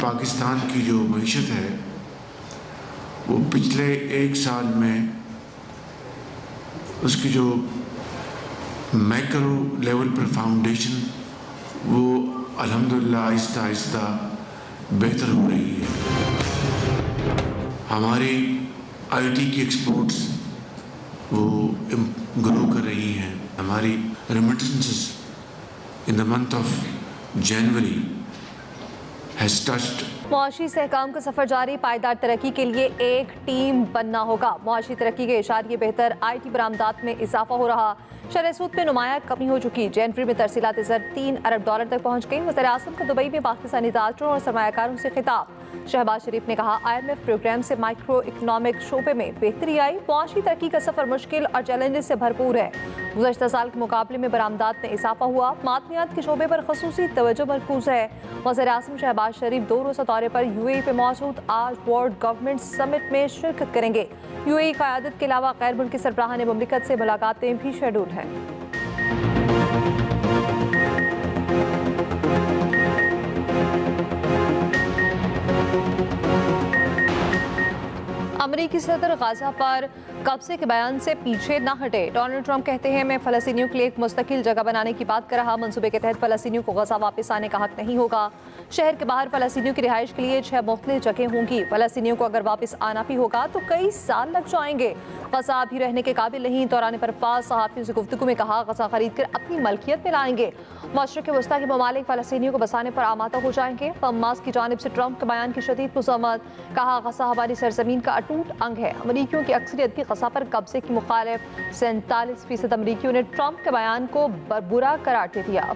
पाकिस्तान की जो मईशत है वो पिछले एक साल में उसकी जो मैक्रो लेवल पर फाउंडेशन वो अल्हम्दुलिल्लाह आहिस्ता आहिस्ता बेहतर हो रही है। हमारी आईटी की एक्सपोर्ट्स वो ग्रो कर रही हैं। हमारी remittances in the month of January has touched. मुआशी सहकाम का सफर जारी, पायदार तरक्की के लिए एक टीम बनना होगा। मुआशी तरक्की के इशारे बेहतर, IT बरामदात में इजाफा हो रहा, शरह सूद में नुमाया कमी हो चुकी, जनवरी में तरसीलात ज़र $3 अरब तक पहुँच गई। वज़ीर आज़म का दुबई में पाकिस्तानी दातरों और सरमायाकारों से खिताब। शहबाज शरीफ ने कहा IMF प्रोग्राम से माइक्रो इकनॉमिक शोबे में बेहतरी आई। मुआशी तरक्की का सफर मुश्किल और चैलेंजेस से भरपूर है। गुज़श्ता साल के मुकाबले में बरामदात में इजाफा हुआ, मादनियात के शोबे पर खसूसी तवज्जो मरकूज है। वज़ीर आज़म शहबाज शरीफ 2 रोज़ा दौरे पर UAE पे मौजूद, आज वर्ल्ड गवर्नमेंट समिट में शिरकत करेंगे। UAE क़यादत के अलावा गैर मुल्की सरबराहान मुमलिकत से मुलाकातें भी शेड्यूल हैं। अमरीकी सदर गाजा पर कब्जे के बयान से पीछे न हटे। डोनाल्ड ट्रंप कहते हैं मैं फ़लस्तीनियों के लिए एक मुस्तकिल जगह बनाने की बात कर रहा, मंसूबे के तहत फ़लस्तीनियों को गाजा वापस आने का हक नहीं होगा। शहर के बाहर फ़लस्तीनियों की रिहाइश के लिए 6 मुख्तलिफ जगह होंगी। फ़लस्तीनियों को अगर वापस आना भी होगा तो कई साल लग जाएंगे। गाजा अभी रहने के काबिल नहीं। दौरान परफाज सहाफ़ियों से गुफ्तगू में कहा गाजा खरीद कर अपनी मलकियत में लाएंगे। मशरिक़ वस्ता के ममालिक फ़लस्तीनियों को बसाने पर आमादा हो जाएंगे। हमास की जानिब से ट्रंप के बयान की शदीद मज़म्मत, कहा गाजा हमारी सरजमीन का अटूट अंग है। अमरीकियों की अक्सरियत भी गाजा पर कब्जे की मुखालिफ। 47% अमरीकियों ने ट्रंप के बयान को बुरा करार दे दिया।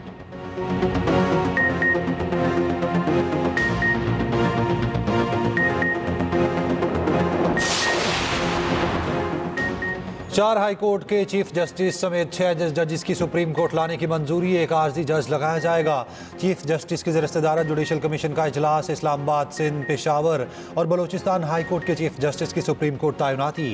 4 हाई कोर्ट के चीफ जस्टिस समेत 6 जजेस की सुप्रीम कोर्ट लाने की मंजूरी, एक आर्जी जज लगाया जाएगा। चीफ जस्टिस की ज़ेर-ए-सदारत जुडिशल कमीशन का इजलास, इस्लामाबाद, सिंध, पेशावर और बलोचिस्तान हाई कोर्ट के चीफ जस्टिस की सुप्रीम कोर्ट तैनाती।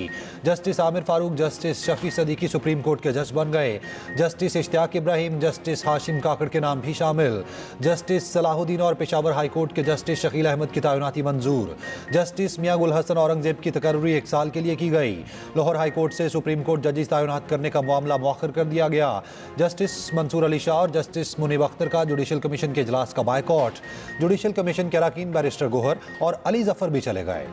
Justice Aamir Farooq justice Shafi Siddiqui supreme court के जज बन गए। जस्टिस इश्तियाक इब्राहिम, जस्टिस हाशिम काकड़ के नाम भी शामिल। जस्टिस सलाहुद्दीन और पेशावर हाई कोर्ट के जस्टिस शकील अहमद की तैनाती मंजूर। जस्टिस मियां गुल हसन औरंगजेब की तकर्री 1 साल के लिए की गई। लाहौर हाई कोर्ट से सुप्रीम कोर्ट जजेस तैनात करने का मामला मौखर कर दिया गया। जस्टिस मंसूर अली शाह और जस्टिस मुनीब अख्तर का जुडिशल कमीशन के इजलास का बायकॉट। जुडिशल कमीशन के अरकान बैरिस्टर गोहर और अली जफर भी चले गए।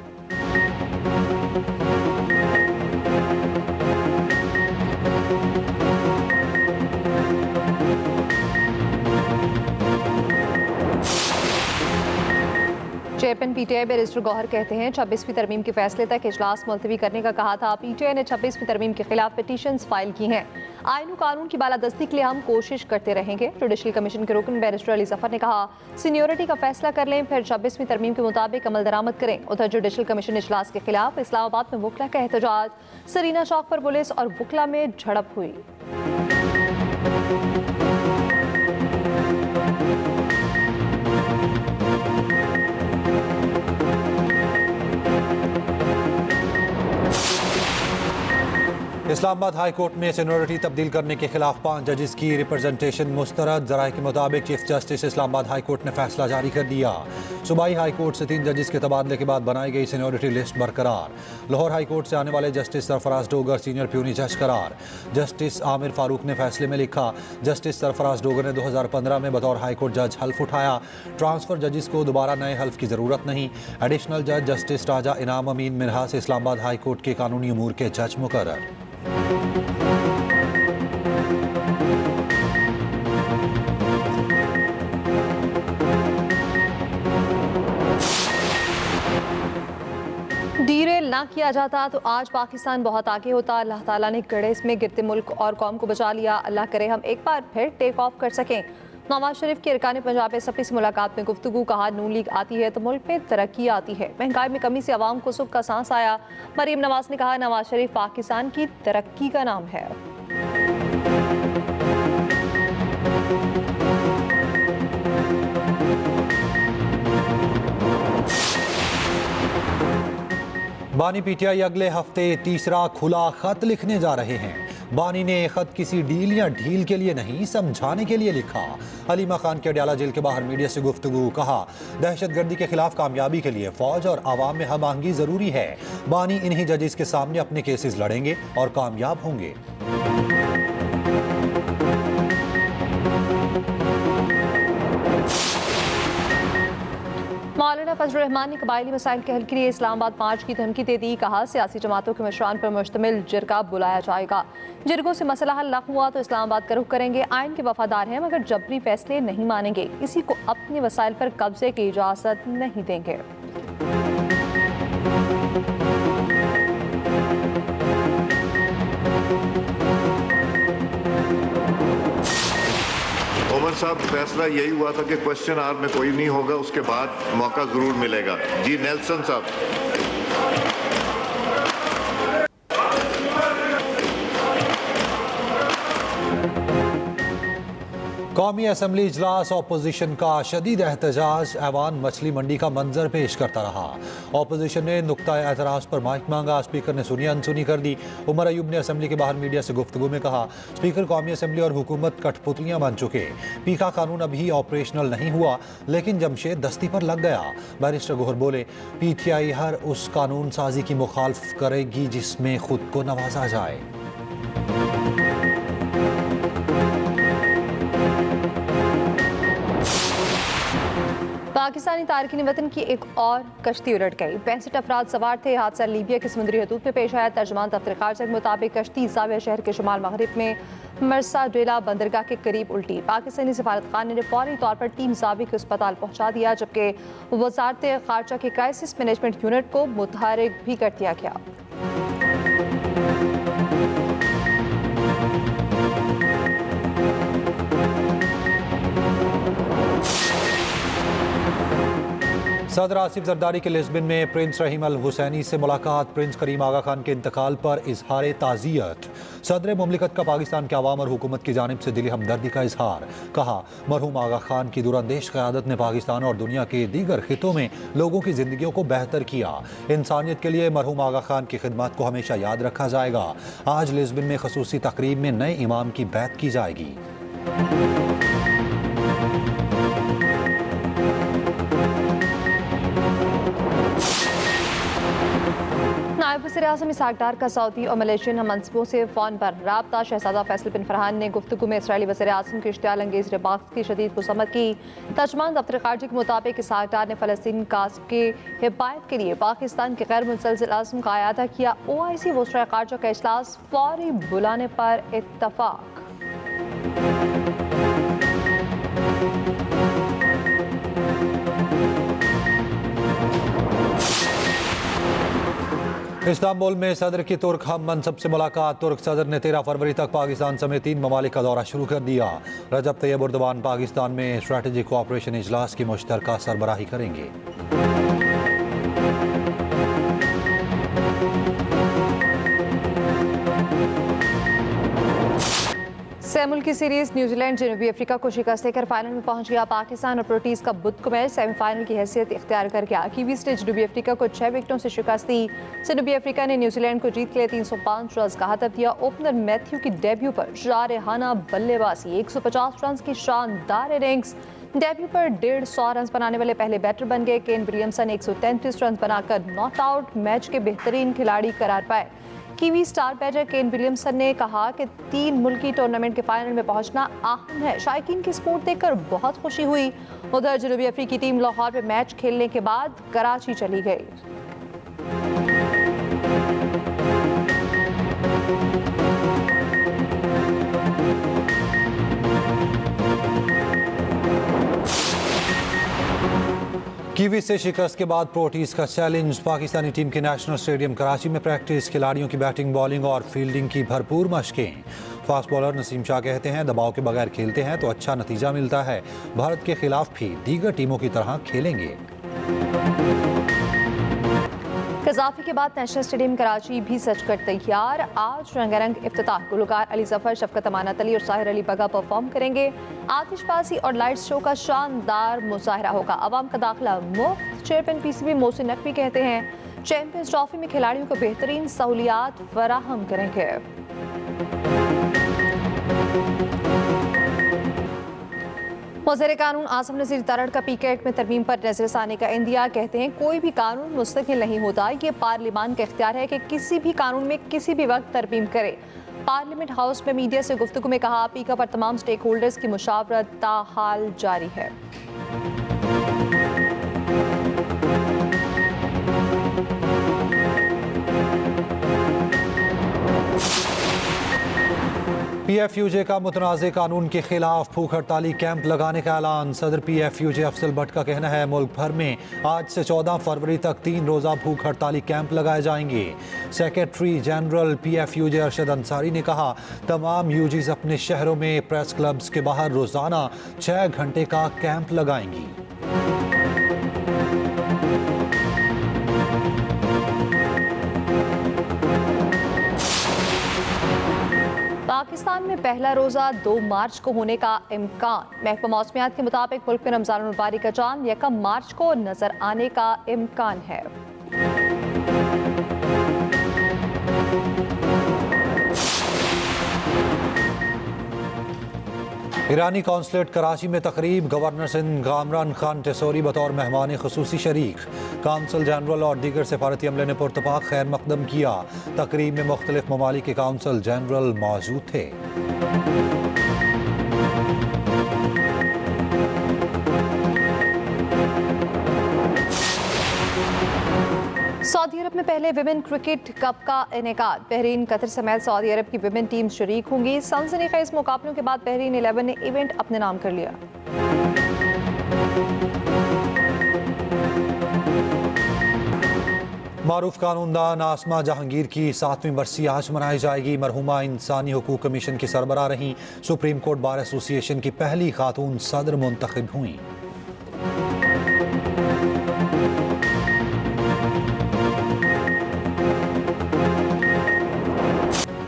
चेयरमैन PTI बैरिस्टर गौहर कहते हैं 26वीं तरमीम के फैसले तक इजलास मुलतवी करने का कहा था। PTI ने 26वीं तरमीम के खिलाफ पिटीशंस फाइल की हैं। आईन कानून की बालादस्ती के लिए हम कोशिश करते रहेंगे। जुडिशल कमीशन के रुकन बैरिस्टर अली जफर ने कहा सीनियोरिटी का फैसला कर लें, फिर 26वीं तरमीम के मुताबिक अमल दरामद करें। उधर जुडिशल कमीशन इजलास के खिलाफ इस्लामाबाद में वकला का एहतजाज, सरीना चौक पर पुलिस और वकला में झड़प हुई। इस्लामाबाद हाई कोर्ट में सीनियरिटी तब्दील करने के खिलाफ 5 जजेस की रिप्रेजेंटेशन मुस्तरद। ज़राए के मुताबिक chief justice Islamabad high court ने फैसला जारी कर दिया। सूबाई हाई कोर्ट से 3 जजेस के तबादले के बाद बनाई गई सीनियरिटी लिस्ट बरकरार। लाहौर हाई कोर्ट से आने वाले justice Sarfaraz Dogar senior puny जज करार। जस्टिस आमिर फारूक ने फैसले में लिखा जस्टिस सरफराज डोगर ने 2015 में बतौर हाई कोर्ट जज हल्फ उठाया। ट्रांसफर जजेस को दोबारा नए हल्फ की ज़रूरत नहीं। एडिशनल जज जस्टिस राजा इनाम अमीन मिनहा से इस्लामाबाद हाई कोर्ट के कानूनी अमूर के जज मुकर्रर। डीरेल ना किया जाता तो आज पाकिस्तान बहुत आगे होता। अल्लाह ताला ने गड़ेस में गिरते मुल्क और कौम को बचा लिया। अल्लाह करे हम एक बार फिर टेक ऑफ कर सकें। नवाज शरीफ के अरकान पंजाब एसपी से मुलाकात में गुफ्तगू, कहा नून लीग आती है तो मुल्क में तरक्की आती है। महंगाई में कमी से आवाम को सुख का सांस आया। मरीम नवाज ने कहा नवाज शरीफ पाकिस्तान की तरक्की का नाम है। बानी PTI अगले हफ्ते तीसरा खुला खत लिखने जा रहे हैं। बानी ने खत किसी डील या ढील के लिए नहीं, समझाने के लिए लिखा। हलीमा खान के अडयाला जेल के बाहर मीडिया से गुफ्तगू, कहा दहशतगर्दी के खिलाफ कामयाबी के लिए फौज और आवाम में हम आहंगी जरूरी है। बानी इन्हीं जजेस के सामने अपने केसेस लड़ेंगे और कामयाब होंगे। मौलाना फजल रहमान ने कबायली मसाइल के हल के लिए इस्लामाबाद मार्च की धमकी दे दी। कहा सियासी जमातों के मशरान पर मुश्तमिल जिरगा बुलाया जाएगा। जिरगों से मसला हल न हुआ तो इस्लामाबाद का रुख करेंगे। आइन के वफादार हैं मगर जबरी फैसले नहीं मानेंगे। किसी को अपने वसाइल पर कब्जे की इजाज़त नहीं देंगे। उमर साहब, फैसला यही हुआ था कि क्वेश्चन आवर में कोई नहीं होगा, उसके बाद मौका जरूर मिलेगा। जी नेल्सन साहब। कौमी असम्बली इजलास अपोजिशन का शदीद एहतजाज ऐवान मछली मंडी का मंजर पेश करता रहा। अपोजिशन ने नुक्ता एतराज़ पर माइक मांगा। स्पीकर ने सुनी अनसुनी कर दी। उमर अयूब ने असम्बली के बाहर मीडिया से गुफ्तगू में कहा स्पीकर कौमी असम्बली और हुकूमत कठपुतलियां बन चुके। पीका कानून अभी ऑपरेशनल नहीं हुआ लेकिन जमशेद दस्ती पर लग गया। बैरिस्टर गोहर बोले PTI हर उस कानून साजी की मुखालफ करेगी जिसमें खुद को नवाजा जाए। पाकिस्तानी तारकीन वतन की एक और कश्ती उलट गई। 65 अफराद सवार थे। हादसा लीबिया की समुद्री हदूद में पेश आया। तर्जमान दफ्तर खारजा के मुताबिक कश्ती ज़ाविया शहर के शुमाल मगरिब में मरसाडेला बंदरगाह के करीब उल्टी। पाकिस्तानी सफारतखाने ने फौरी तौर पर टीम ज़ावी को अस्पताल पहुंचा दिया, जबकि वज़ारत खारजा के क्राइसिस मैनेजमेंट यूनिट को मुतहरिक भी कर दिया गया। सदर आसिफ जरदारी के लिस्बन में प्रिंस रहीम अल हुसैनी से मुलाकात। प्रिंस करीम आगा खान के इंतकाल पर इजहार ताज़ियत। सदर मुमलिकत का पाकिस्तान के अवाम और हुकूमत की जानिब से दिली हमदर्दी का इजहार। कहा मरहूम आगा खान की दूरंदेश क़यादत ने पाकिस्तान और दुनिया के दीगर खितों में लोगों की जिंदगियों को बेहतर किया। इंसानियत के लिए मरहूम आगा खान की खिदमत को हमेशा याद रखा जाएगा। आज लिस्बन में खसूसी तकरीब में नए इमाम की बैत की जाएगी। नायब वज़ीर-ए-आज़म इसहाक डार का सऊदी और मलेशियन मनसबों से फ़ोन पर राब्ता। शहजादा फैसल बिन फरहान ने गुफ्तगू में इसराइली वज़ीर-ए-आज़म के इश्तियाल अंगेज़ रिमार्क्स की शदीद मज़म्मत की। तर्जमान दफ्तर खारजा के मुताबिक इसहाक डार ने फ़लस्तीन काज़ के हिफाजत के लिए पाकिस्तान के गैर मुतज़लज़िल आज़म का अयादा किया। OIC वज़ीर खारजा का इजलास फौरी बुलाने पर इत्तफ़ाक़। इस्तांबुल में सदर की तुर्क हम मनसब से मुलाकात। तुर्क सदर ने 13 फरवरी तक पाकिस्तान समेत 3 ममालिक का दौरा शुरू कर दिया। रजब तैयब एर्दोगान पाकिस्तान में स्ट्रेटेजिक कोऑपरेशन इजलास की मुश्तरका सरबराही करेंगे। सेमुल की सीरीज न्यूजीलैंड जनूबी अफ्रीका को शिकस्त देकर फाइनल में पहुंच गया। पाकिस्तान और प्रोटीज का बुध को मैच सेमीफाइनल की हैसियत इख्तियार कर गया। कीवीज ने जनूबी अफ्रीका को 6 विकेटों से शिकस्त दी। जनूबी अफ्रीका ने न्यूजीलैंड को जीत के लिए 305 रन का हदफ दिया। ओपनर मैथ्यू की डेब्यू पर जारहाना बल्लेबाजी, 150 रन की शानदार इनिंग्स। डेब्यू पर 150 रन बनाने वाले पहले बैटर बन गए। केन विलियमसन 133 रन बनाकर नॉट आउट, मैच के बेहतरीन खिलाड़ी करार पाए। Kiwi star batter Kane Williamson ने कहा कि 3 मुल्की टूर्नामेंट के फाइनल में पहुंचना अहम है। शायकीन की सपोर्ट देखकर बहुत खुशी हुई। उधर जनूबी अफ्रीकी टीम लाहौर में मैच खेलने के बाद कराची चली गई। कीवी से शिकस्त के बाद प्रोटीज का चैलेंज। पाकिस्तानी टीम के नेशनल स्टेडियम कराची में प्रैक्टिस, खिलाड़ियों की बैटिंग, बॉलिंग और फील्डिंग की भरपूर मशकें। फास्ट बॉलर नसीम शाह कहते हैं दबाव के बगैर खेलते हैं तो अच्छा नतीजा मिलता है। भारत के खिलाफ भी दीगर टीमों की तरह खेलेंगे। कज़ाफी के बाद नेशनल स्टेडियम कराची भी सजकर तैयार। आज रंगारंग इफ्तिताह। गुलकार अली जफर, शफकत अमानत अली और साहिर अली बगा परफॉर्म करेंगे। आतिशबाजी और लाइट शो का शानदार मुजाहरा होगा। अवाम का दाखिला मुफ्त। चेयरमैन PCB मोहसिन नकवी कहते हैं चैंपियंस ट्रॉफी में खिलाड़ियों को बेहतरीन सहूलियात फराहम करेंगे। वज़ीर कानून आसिम नज़ीर तरड़ का पीके एक्ट में तरमीम पर नजरसानी का इंदिया। कहते हैं कोई भी कानून मुस्तकिल नहीं होता, ये पार्लियामान का इख्तियार है कि किसी भी कानून में किसी भी वक्त तरमीम करे। पार्लियामेंट हाउस में मीडिया से गुफ्तगू में कहा, पीका पर तमाम स्टेक होल्डर्स की मुशावरत ताहाल जारी है। PFUJ का मुतनाज़े कानून के खिलाफ भूख हड़ताली कैंप लगाने का ऐलान। सदर PFUJ अफजल भट्ट का कहना है मुल्क भर में आज से 14 फरवरी तक 3 रोज़ा भूख हड़ताली कैंप लगाए जाएंगे। Secretary general PFUJ Arshad Ansari ने कहा, तमाम यूजीज अपने शहरों में प्रेस क्लब्स के बाहर रोज़ाना 6 घंटे का कैंप लगाएंगी। पाकिस्तान में पहला रोज़ा 2 मार्च को होने का इम्कान। महकमा मौसमियात के मुताबिक मुल्क में रमज़ान मुबारक का चांद 1 मार्च को नजर आने का इम्कान है। ईरानी कौंसलेट कराची में तकरीब। गवर्नर सिंध कामरान खान टेसोरी बतौर मेहमान खुसूसी शरीक। काउंसिल जनरल और दीगर सफारती अमले ने पुरतपाक खैर मकदम किया। तकरीब में मुख्तलिफ ममालिक के काउंसिल जनरल मौजूद थे। सऊदी अरब में पहले विमेन क्रिकेट कप का इनेकाद। बहरीन, कतर समेत सऊदी अरब की विमेन टीम शरीक होंगी। सनसनीखेज मुकाबलों के बाद बहरीन 11 ने इवेंट अपने नाम कर लिया। मारूफ कानूनदान आसमा जहांगीर की 7वीं बरसी आज मनाई जाएगी। मरहुमा इंसानी हुकूक कमीशन की सरबराह रहीं। सुप्रीम कोर्ट बार एसोसिएशन की पहली खातून सदर मुंतखब हुई।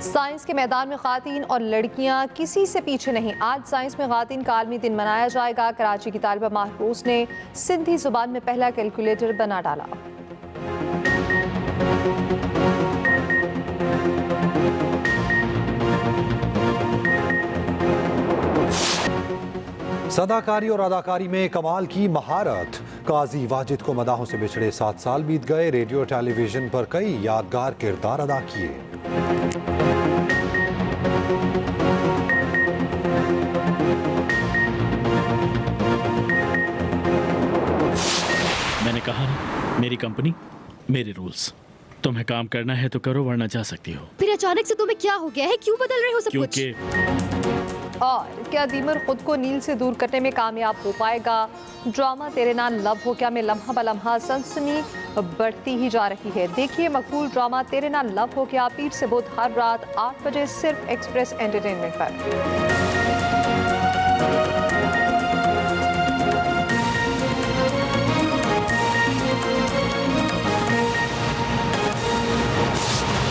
साइंस के मैदान में खातीन और लड़कियां किसी से पीछे नहीं। आज साइंस में खातीन का आलमी दिन मनाया जाएगा। कराची की तालिबा महरूस ने सिंधी जुबान में पहला कैलकुलेटर बना डाला। सदाकारी और अदाकारी में कमाल की महारत। काजी वाजिद को मदाहों से बिछड़े 7 साल बीत गए। रेडियो टेलीविजन पर कई यादगार किरदार अदा किए। मैंने कहा ना, मेरी कंपनी मेरे रूल्स। तुम्हें काम करना है तो करो, वरना जा सकती हो। फिर अचानक से तुम्हें क्या हो गया है? क्यों बदल रहे हो सब कुछ? क्योंकि और क्या दीमर खुद को नील से दूर करने में कामयाब हो पाएगा? ड्रामा तेरे नाल लव हो क्या में लम्हा बलम्हा सनसनी बढ़ती ही जा रही है। देखिए मकबूल ड्रामा तेरे नाल लव हो क्या, पीठ से बुध हर रात 8 बजे सिर्फ एक्सप्रेस एंटरटेनमेंट पर।